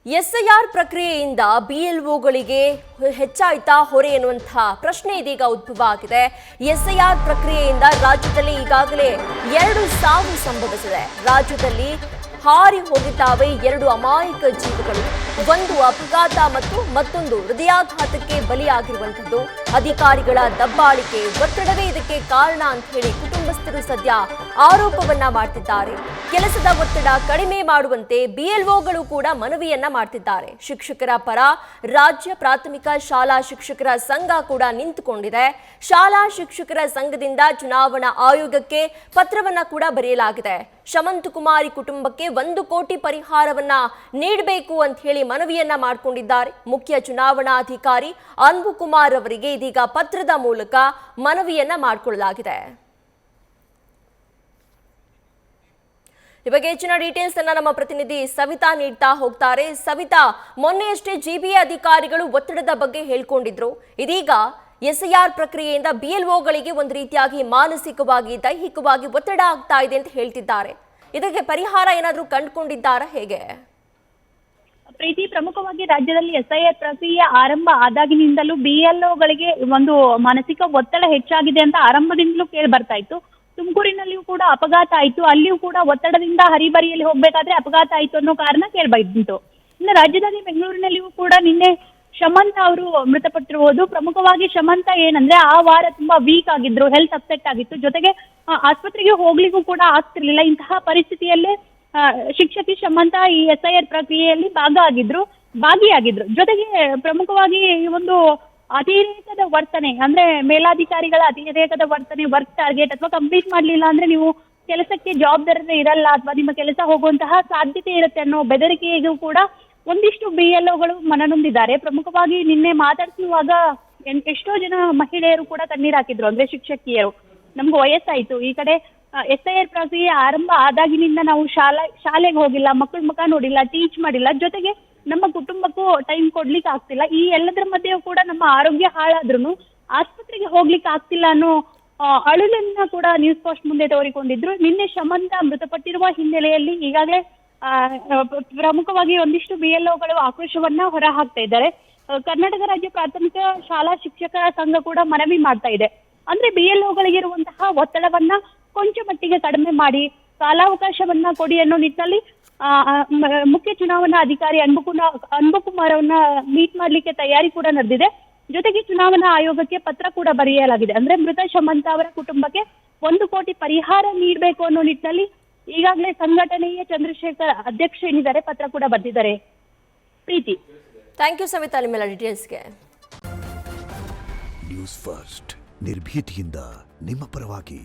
SIR ಪ್ರಕ್ರಿಯೆಯಿಂದ ಬಿಎಲ್ಒಗಳಿಗೆ ಹೆಚ್ಚಾಯ್ತಾ ಹೊರೆ ಎನ್ನುವಂತಹ ಪ್ರಶ್ನೆ ಇದೀಗ ಉದ್ಭವ ಆಗಿದೆ. ಎಸ್ಐಆರ್ ಪ್ರಕ್ರಿಯೆಯಿಂದ ರಾಜ್ಯದಲ್ಲಿ ಈಗಾಗಲೇ 2 ಸಾವು ಸಂಭವಿಸಿದೆ. ರಾಜ್ಯದಲ್ಲಿ ಹಾರಿ ಹೋಗಿದ್ದಾವೆ 2 ಅಮಾಯಕ ಜೀವಗಳು. ಒಂದು ಅಪಘಾತ ಮತ್ತು ಮತ್ತೊಂದು ಹೃದಯಾಘಾತಕ್ಕೆ ಬಲಿಯಾಗಿರುವಂಥದ್ದು. ಅಧಿಕಾರಿಗಳ ದಬ್ಬಾಳಿಕೆ, ಒತ್ತಡವೇ ಇದಕ್ಕೆ ಕಾರಣ ಅಂತ ಹೇಳಿ ಕುಟುಂಬಸ್ಥರು ಸದ್ಯ ಆರೋಪವನ್ನ ಮಾಡ್ತಿದ್ದಾರೆ. ಕೆಲಸದ ಒತ್ತಡ ಕಡಿಮೆ ಮಾಡುವಂತೆ ಬಿಎಲ್ಒಗಳು ಕೂಡ ಮನವಿಯನ್ನ ಮಾಡ್ತಿದ್ದಾರೆ. ಶಿಕ್ಷಕರ ಪರ ರಾಜ್ಯ ಪ್ರಾಥಮಿಕ ಶಾಲಾ ಶಿಕ್ಷಕರ ಸಂಘ ಕೂಡ ನಿಂತುಕೊಂಡಿದೆ. ಶಾಲಾ ಶಿಕ್ಷಕರ ಸಂಘದಿಂದ ಚುನಾವಣಾ ಆಯೋಗಕ್ಕೆ ಪತ್ರವನ್ನ ಕೂಡ ಬರೆಯಲಾಗಿದೆ. ಶಮಂತಕುಮಾರಿ ಕುಟುಂಬಕ್ಕೆ 1 ಕೋಟಿ ಪರಿಹಾರವನ್ನ ನೀಡಬೇಕು ಅಂತ ಹೇಳಿ ಮನವಿಯನ್ನ ಮಾಡಿಕೊಂಡಿದ್ದಾರೆ. ಮುಖ್ಯ ಚುನಾವಣಾಧಿಕಾರಿ ಅನ್ಬುಕುಮಾರ್ ಅವರಿಗೆ ಇದೀಗ ಪತ್ರದ ಮೂಲಕ ಮನವಿಯನ್ನ ಮಾಡಿಕೊಳ್ಳಲಾಗಿದೆ. ಈ ಬಗ್ಗೆ ಹೆಚ್ಚಿನ ಡೀಟೇಲ್ಸ್ ಅನ್ನ ನಮ್ಮ ಪ್ರತಿನಿಧಿ ಸವಿತಾ ನೀಡ್ತಾ ಹೋಗ್ತಾರೆ. ಸವಿತಾ, ಮೊನ್ನೆಯಷ್ಟೇ ಜಿಬಿಎ ಅಧಿಕಾರಿಗಳು ಒತ್ತಡದ ಬಗ್ಗೆ ಹೇಳ್ಕೊಂಡಿದ್ರು. ಇದೀಗ ಎಸ್ಐಆರ್ ಪ್ರಕ್ರಿಯೆಯಿಂದ ಬಿಎಲ್ಒಗಳಿಗೆ ಒಂದು ರೀತಿಯಾಗಿ ಮಾನಸಿಕವಾಗಿ ದೈಹಿಕವಾಗಿ ಒತ್ತಡ ಆಗ್ತಾ ಇದೆ ಅಂತ ಹೇಳ್ತಿದ್ದಾರೆ. ಇದಕ್ಕೆ ಪರಿಹಾರ ಏನಾದರೂ ಕಂಡುಕೊಂಡಿದ್ದಾರಾ, ಹೇಗೆ? ಪ್ರೀತಿ, ಪ್ರಮುಖವಾಗಿ ರಾಜ್ಯದಲ್ಲಿ ಎಸ್ಐಆರ್ ಪ್ರಕ್ರಿಯೆ ಆರಂಭ ಆದಾಗಿನಿಂದಲೂ ಬಿಎಲ್ಒಗಳಿಗೆ ಒಂದು ಮಾನಸಿಕ ಒತ್ತಡ ಹೆಚ್ಚಾಗಿದೆ ಅಂತ ಆರಂಭದಿಂದಲೂ ಕೇಳಿ ಬರ್ತಾ ಇತ್ತು. ತುಮಕೂರಿನಲ್ಲಿಯೂ ಕೂಡ ಅಪಘಾತ ಆಯಿತು, ಅಲ್ಲಿಯೂ ಕೂಡ ಒತ್ತಡದಿಂದ ಹರಿಬರಿಯಲ್ಲಿ ಹೋಗ್ಬೇಕಾದ್ರೆ ಅಪಘಾತ ಆಯಿತು ಅನ್ನೋ ಕಾರಣ ಕೇಳ್ಬಂತು. ಇನ್ನು ರಾಜ್ಯದಲ್ಲಿ ಬೆಂಗಳೂರಿನಲ್ಲಿಯೂ ಕೂಡ ನಿನ್ನೆ ಶಮಂತ ಅವರು ಮೃತಪಟ್ಟಿರುವುದು. ಪ್ರಮುಖವಾಗಿ ಶಮಂತ ಏನಂದ್ರೆ ಆ ವಾರ ತುಂಬಾ ವೀಕ್ ಆಗಿದ್ರು, ಹೆಲ್ತ್ ಅಪ್ಸೆಟ್ ಆಗಿತ್ತು, ಜೊತೆಗೆ ಆಸ್ಪತ್ರೆಗೆ ಹೋಗ್ಲಿಕ್ಕೂ ಕೂಡ ಆಗ್ತಿರ್ಲಿಲ್ಲ. ಇಂತಹ ಪರಿಸ್ಥಿತಿಯಲ್ಲೇ ಶಿಕ್ಷಕಿ ಶಮಂತ ಈ ಎಸ್ಐಆರ್ ಪ್ರಕ್ರಿಯೆಯಲ್ಲಿ ಭಾಗಿಯಾಗಿದ್ರು. ಜೊತೆಗೆ ಪ್ರಮುಖವಾಗಿ ಈ ಒಂದು ಅತಿರೇಕದ ವರ್ತನೆ ಅಂದ್ರೆ ಮೇಲಾಧಿಕಾರಿಗಳ ಅತಿರೇಕದ ವರ್ತನೆ, ವರ್ಕ್ ಟಾರ್ಗೆಟ್ ಅಥವಾ ಕಂಪ್ಲೀಟ್ ಮಾಡ್ಲಿಲ್ಲ ಅಂದ್ರೆ ನೀವು ಕೆಲಸಕ್ಕೆ ಜವಾಬ್ದಾರರೇ ಇರಲ್ಲ ಅಥವಾ ನಿಮ್ಮ ಕೆಲಸ ಹೋಗುವಂತಹ ಸಾಧ್ಯತೆ ಇರುತ್ತೆ ಅನ್ನೋ ಬೆದರಿಕೆಗೂ ಕೂಡ ಒಂದಿಷ್ಟು ಬಿಎಲ್ಒಗಳು ಮನನೊಂದಿದ್ದಾರೆ. ಪ್ರಮುಖವಾಗಿ ನಿನ್ನೆ ಮಾತಾಡ್ತಿರುವಾಗ ಎಷ್ಟೋ ಜನ ಮಹಿಳೆಯರು ಕೂಡ ಕಣ್ಣೀರು ಹಾಕಿದ್ರು. ಅಂದ್ರೆ ಶಿಕ್ಷಕಿಯರು, ನಮ್ಗೆ ವಯಸ್ಸಾಯ್ತು, ಈ ಕಡೆ ಎಸ್ಐಆರ್ ಪ್ರಕ್ರಿಯೆ ಆರಂಭ ಆದಾಗಿನಿಂದ ನಾವು ಶಾಲೆಗೆ ಹೋಗಿಲ್ಲ, ಮಕ್ಕಳ ಮುಖ ನೋಡಿಲ್ಲ, ಟೀಚ್ ಮಾಡಿಲ್ಲ, ಜೊತೆಗೆ ನಮ್ಮ ಕುಟುಂಬಕ್ಕೂ ಟೈಮ್ ಕೊಡ್ಲಿಕ್ಕೆ ಆಗ್ತಿಲ್ಲ. ಈ ಎಲ್ಲದರ ಮಧ್ಯೆಯೂ ಕೂಡ ನಮ್ಮ ಆರೋಗ್ಯ ಹಾಳಾದ್ರೂ ಆಸ್ಪತ್ರೆಗೆ ಹೋಗ್ಲಿಕ್ಕೆ ಆಗ್ತಿಲ್ಲ ಅನ್ನೋ ಅಳುಲನ್ನ ಕೂಡ ನ್ಯೂಸ್ ಪೋಸ್ಟ್ ಮುಂದೆ ತೋರಿಕೊಂಡಿದ್ರು. ನಿನ್ನೆ ಶಮಂತ ಮೃತಪಟ್ಟಿರುವ ಹಿನ್ನೆಲೆಯಲ್ಲಿ ಈಗಾಗಲೇ ಪ್ರಮುಖವಾಗಿ ಒಂದಿಷ್ಟು ಬಿಎಲ್ಒಗಳು ಆಕ್ರೋಶವನ್ನ ಹೊರ ಹಾಕ್ತಾ ಇದ್ದಾರೆ. ಕರ್ನಾಟಕ ರಾಜ್ಯ ಪ್ರಾಥಮಿಕ ಶಾಲಾ ಶಿಕ್ಷಕರ ಸಂಘ ಕೂಡ ಮನವಿ ಮಾಡ್ತಾ ಇದೆ. ಅಂದ್ರೆ ಬಿಎಲ್ಒಗಳಿಗಿರುವಂತಹ ಒತ್ತಡವನ್ನ ಕೊಂಚ ಮಟ್ಟಿಗೆ ಕಡಿಮೆ ಮಾಡಿ ಕಾಲಾವಕಾಶವನ್ನ ಕೊಡಿ ಅನ್ನೋ ನಿಟ್ಟಿನಲ್ಲಿ ಮುಖ್ಯ ಚುನಾವಣಾ ಅಧಿಕಾರಿ ಅನ್ಬುಕುಮಾರ್ ಅವನ್ನ ಮೀಟ್ ಮಾಡ್ಲಿಕ್ಕೆ ತಯಾರಿ ಕೂಡ ನಡೆದಿದೆ. ಜೊತೆಗೆ ಚುನಾವಣಾ ಆಯೋಗಕ್ಕೆ ಪತ್ರ ಕೂಡ ಬರೆಯಲಾಗಿದೆ. ಅಂದ್ರೆ ಮೃತ ಶಮಂತ ಅವರ ಕುಟುಂಬಕ್ಕೆ 1 ಕೋಟಿ ಪರಿಹಾರ ನೀಡಬೇಕು ಅನ್ನೋ ನಿಟ್ಟಿನಲ್ಲಿ ಈಗಾಗಲೇ ಸಂಘಟನೆಯ ಚಂದ್ರಶೇಖರ್ ಅಧ್ಯಕ್ಷ ಏನಿದ್ದಾರೆ ಪತ್ರ ಕೂಡ ಬರೆದಿದ್ದಾರೆ. ಪ್ರೀತಿ, ಥ್ಯಾಂಕ್ ಯು ಸವಿತಾ ನಿಮ್ಮೆಲ್ಲ ಡೀಟೇಲ್ಸ್ಗೆ. ನ್ಯೂಸ್ ಫಸ್ಟ್ ನಿರ್ಭೀತಿಯಿಂದ ನಿಮ್ಮ ಪರವಾಗಿ.